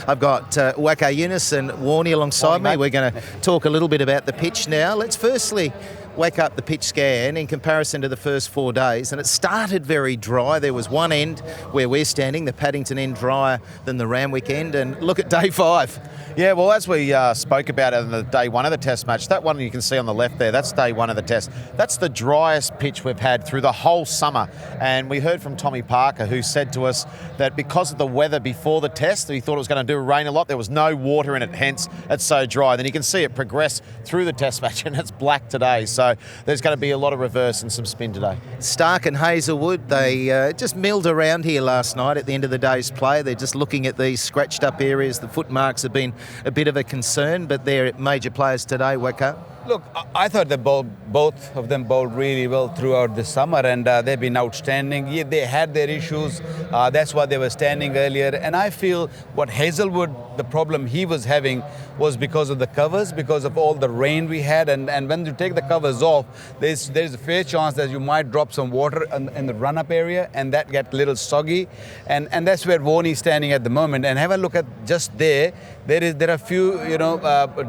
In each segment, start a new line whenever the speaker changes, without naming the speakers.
I've got Waka Yunus and Warney alongside me.
Mate.
We're going to talk a little bit about the pitch now. Let's firstly wake up the pitch scan in comparison to the first 4 days, and it started very dry. There was one end where we're standing, the Paddington end, drier than the Randwick end, and look at day 5.
Yeah, well, as we spoke about in the day 1 of the test match, that one you can see on the left there, that's day 1 of the test. That's the driest pitch we've had through the whole summer. And we heard from Tommy Parker, who said to us that because of the weather before the test, he thought it was going to do rain a lot. There was no water in it, hence it's so dry. Then you can see it progress through the test match, and it's black today. So there's going to be a lot of reverse and some spin today.
Stark and Hazelwood, they just milled around here last night at the end of the day's play. They're just looking at these scratched up areas. The footmarks have been a bit of a concern, but they're major players today, Weka.
Look, I thought they both of them bowled really well throughout the summer, and they've been outstanding. Yeah, they had their issues. That's why they were standing earlier. And I feel what Hazelwood, the problem he was having was because of the covers, because of all the rain we had. And when you take the covers off, there's a fair chance that you might drop some water in the run-up area, and that get a little soggy. And that's where Warney's standing at the moment. And have a look at just there. There are a few,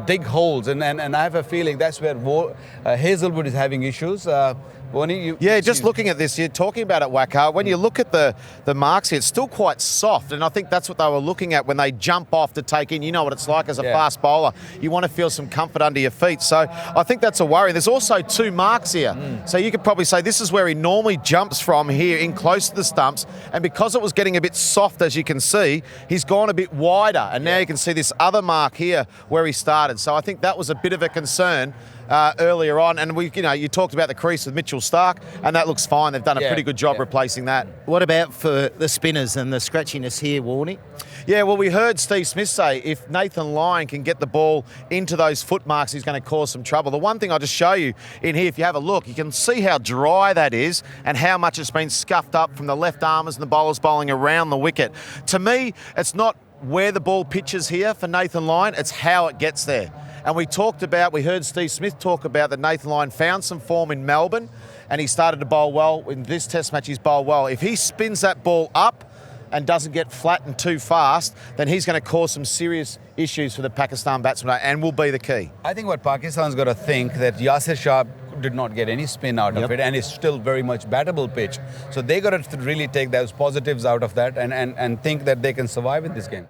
dig holes, and I have a feeling that's where Hazelwood is having issues. Warney,
just looking at this, you're talking about it, Waka. When you look at the marks here, it's still quite soft, and I think that's what they were looking at when they jump off to take in. You know what it's like as a fast bowler. You want to feel some comfort under your feet. So I think that's a worry. There's also 2 marks here. So you could probably say this is where he normally jumps from here in close to the stumps, and because it was getting a bit soft, as you can see, he's gone a bit wider, and now you can see this other mark here where he started. So I think that was a bit of a concern earlier on, and you talked about the crease with Mitchell Stark, and that looks fine. They've done a pretty good job replacing that.
What about for the spinners and the scratchiness here, Warney?
Yeah, well, we heard Steve Smith say if Nathan Lyon can get the ball into those footmarks, he's going to cause some trouble. The one thing I'll just show you in here, if you have a look, you can see how dry that is and how much it's been scuffed up from the left armers and the bowlers bowling around the wicket. To me, it's not where the ball pitches here for Nathan Lyon, it's how it gets there. And we heard Steve Smith talk about that Nathan Lyon found some form in Melbourne and he started to bowl well. In this test match, he's bowled well. If he spins that ball up and doesn't get flattened too fast, then he's going to cause some serious issues for the Pakistan batsmen and will be the key.
I think what Pakistan's got to think that Yasir Shah did not get any spin out of it, and it's still very much battable pitch. So they got to really take those positives out of that and think that they can survive in this game.